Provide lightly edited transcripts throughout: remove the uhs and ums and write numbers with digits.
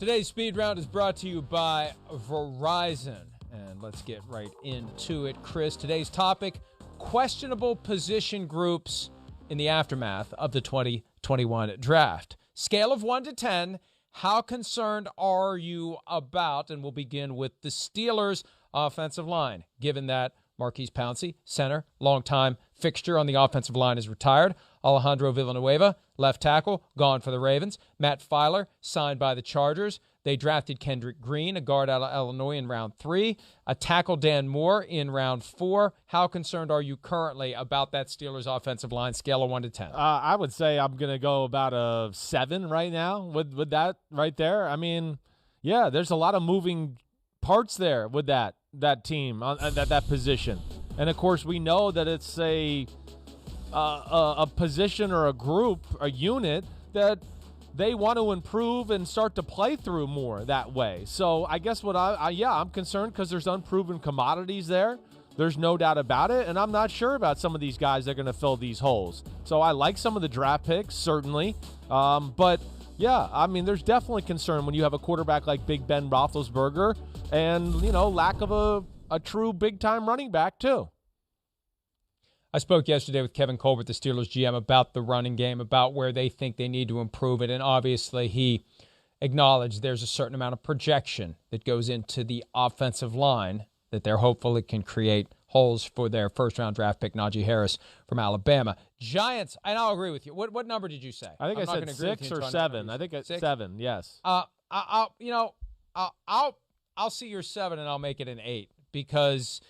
Today's speed round is brought to you by Verizon. And let's get right into it. Chris, today's topic, questionable position groups in the aftermath of the 2021 draft. Scale of 1 to 10, how concerned are you about, and we'll begin with the Steelers' offensive line, given that Marquise Pouncey, center, longtime fixture on the offensive line, is retired. Alejandro Villanueva, left tackle, gone for the Ravens. Matt Filer, signed by the Chargers. They drafted Kendrick Green, a guard out of Illinois, in round 3. A tackle, Dan Moore, in round 4. How concerned are you currently about that Steelers offensive line, scale of 1 to 10? I would say I'm going to go about a 7 right now with that right there. I mean, yeah, there's a lot of moving parts there with that team, that position. And, of course, we know that it's a position or a group, a unit that they want to improve and start to play through more that way. So I guess I'm concerned because there's unproven commodities there. There's no doubt about it, and I'm not sure about some of these guys that are going to fill these holes. So I like some of the draft picks, certainly. But, yeah, I mean, there's definitely concern when you have a quarterback like Big Ben Roethlisberger and, lack of a true big-time running back, too. I spoke yesterday with Kevin Colbert, the Steelers GM, about the running game, about where they think they need to improve it. And obviously he acknowledged there's a certain amount of projection that goes into the offensive line that they're hopeful it can create holes for their first-round draft pick, Najee Harris from Alabama. Giants, and I'll agree with you. What number did you say? I think I said 6 or 7. I think it's 7, yes. I'll see your 7 and I'll make it an 8 because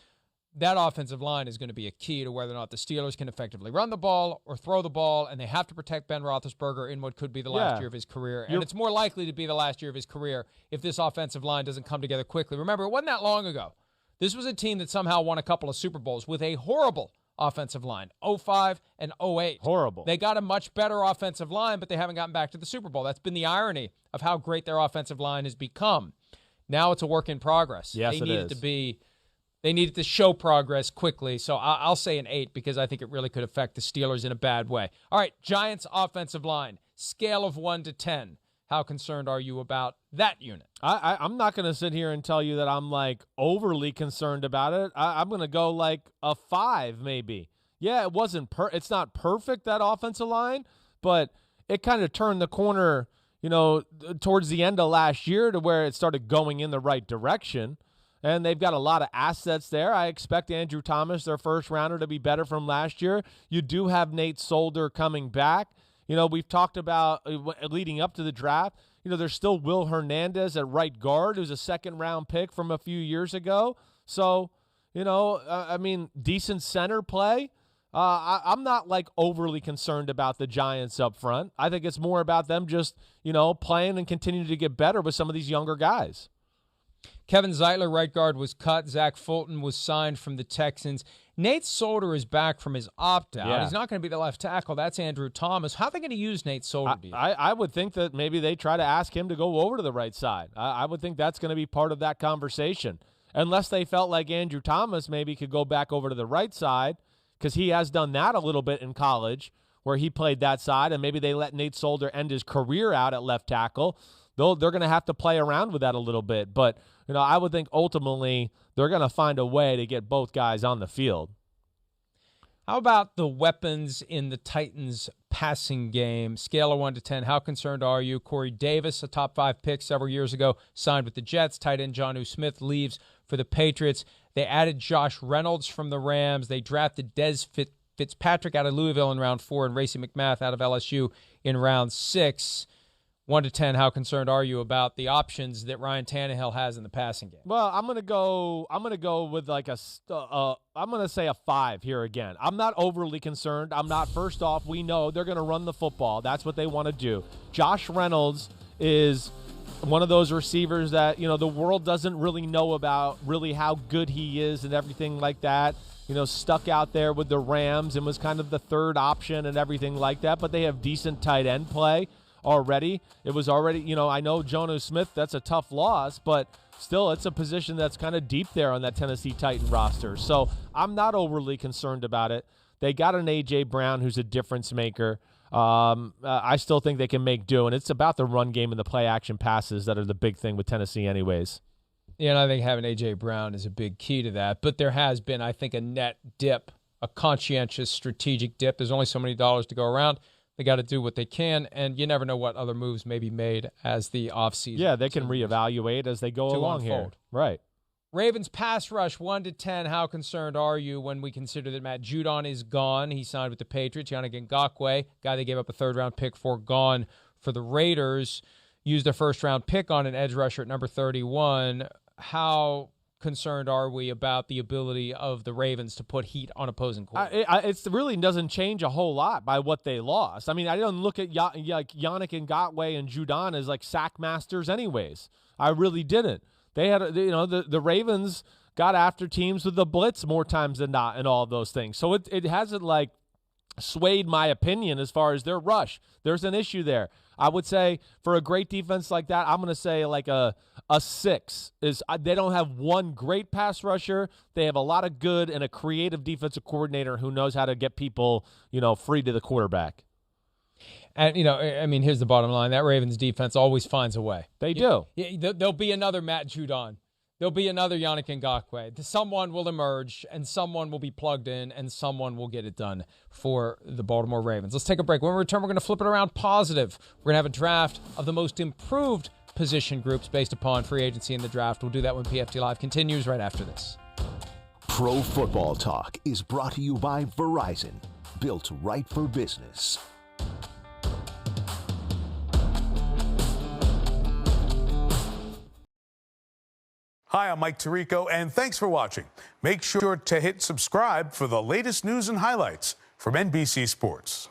that offensive line is going to be a key to whether or not the Steelers can effectively run the ball or throw the ball, and they have to protect Ben Roethlisberger in what could be the last year of his career. And it's more likely to be the last year of his career if this offensive line doesn't come together quickly. Remember, it wasn't that long ago. This was a team that somehow won a couple of Super Bowls with a horrible offensive line, 05 and 08. Horrible. They got a much better offensive line, but they haven't gotten back to the Super Bowl. That's been the irony of how great their offensive line has become. Now it's a work in progress. Yes, it is. They needed to show progress quickly, so I'll say an 8 because I think it really could affect the Steelers in a bad way. All right, Giants offensive line, scale of 1 to 10. How concerned are you about that unit? I'm not going to sit here and tell you that I'm, overly concerned about it. I'm going to go, a 5 maybe. Yeah, it's not perfect, that offensive line, but it kind of turned the corner, towards the end of last year to where it started going in the right direction. And they've got a lot of assets there. I expect Andrew Thomas, their first rounder, to be better from last year. You do have Nate Solder coming back. We've talked about leading up to the draft. There's still Will Hernandez at right guard, who's a second-round pick from a few years ago. So, decent center play. I'm not, overly concerned about the Giants up front. I think it's more about them just, playing and continuing to get better with some of these younger guys. Kevin Zeitler, right guard, was cut. Zach Fulton was signed from the Texans. Nate Solder is back from his opt-out. Yeah. He's not going to be the left tackle. That's Andrew Thomas. How are they going to use Nate Solder? I would think that maybe they try to ask him to go over to the right side. I would think that's going to be part of that conversation. Unless they felt like Andrew Thomas maybe could go back over to the right side, because he has done that a little bit in college where he played that side, and maybe they let Nate Solder end his career out at left tackle. They're going to have to play around with that a little bit. But, I would think ultimately they're going to find a way to get both guys on the field. How about the weapons in the Titans passing game? Scale of 1 to 10, how concerned are you? Corey Davis, a top 5 pick several years ago, signed with the Jets. Tight end Jonnu Smith leaves for the Patriots. They added Josh Reynolds from the Rams. They drafted Dez Fitzpatrick out of Louisville in round 4 and Racey McMath out of LSU in round 6. 1 to 10, how concerned are you about the options that Ryan Tannehill has in the passing game? Well, I'm gonna go with I'm gonna say a 5 here again. I'm not overly concerned. First off, we know they're gonna run the football. That's what they want to do. Josh Reynolds is one of those receivers that the world doesn't really know about, really how good he is and everything like that. Stuck out there with the Rams and was kind of the third option and everything like that. But they have decent tight end play already. It was already, I know Jonnu Smith, that's a tough loss, but still it's a position that's kind of deep there on that Tennessee Titan roster. So I'm not overly concerned about it. They got an A.J. Brown who's a difference maker. I still think they can make do, and it's about the run game and the play action passes that are the big thing with Tennessee anyways. Yeah, and I think having A.J. Brown is a big key to that. But there has been, I think, a net dip, a conscientious strategic dip. There's only so many dollars to go around. They got to do what they can, and you never know what other moves may be made as the offseason. Yeah, they can reevaluate as they go along here. Right. Ravens pass rush 1-10. How concerned are you when we consider that Matt Judon is gone? He signed with the Patriots. Yannick Ngakoue, guy they gave up a third-round pick for, gone for the Raiders. Used a first-round pick on an edge rusher at number 31. How concerned are we about the ability of the Ravens to put heat on opposing quarterbacks? It really doesn't change a whole lot by what they lost. I mean, I don't look at like Yannick Ngakoue and Judon as like sack masters anyways. I really didn't. They had, the Ravens got after teams with the blitz more times than not and all of those things. So it hasn't like swayed my opinion as far as their rush. There's an issue there. I would say for a great defense like that, I'm going to say like a 6. They don't have one great pass rusher. They have a lot of good and a creative defensive coordinator who knows how to get people, free to the quarterback. And, I mean, here's the bottom line. That Ravens defense always finds a way. They do. There'll be another Matt Judon. There'll be another Yannick Ngakoue. Someone will emerge, and someone will be plugged in, and someone will get it done for the Baltimore Ravens. Let's take a break. When we return, we're going to flip it around positive. We're going to have a draft of the most improved position groups based upon free agency in the draft. We'll do that when PFT Live continues right after this. Pro Football Talk is brought to you by Verizon, built right for business. Hi, I'm Mike Tirico, and thanks for watching. Make sure to hit subscribe for the latest news and highlights from NBC Sports.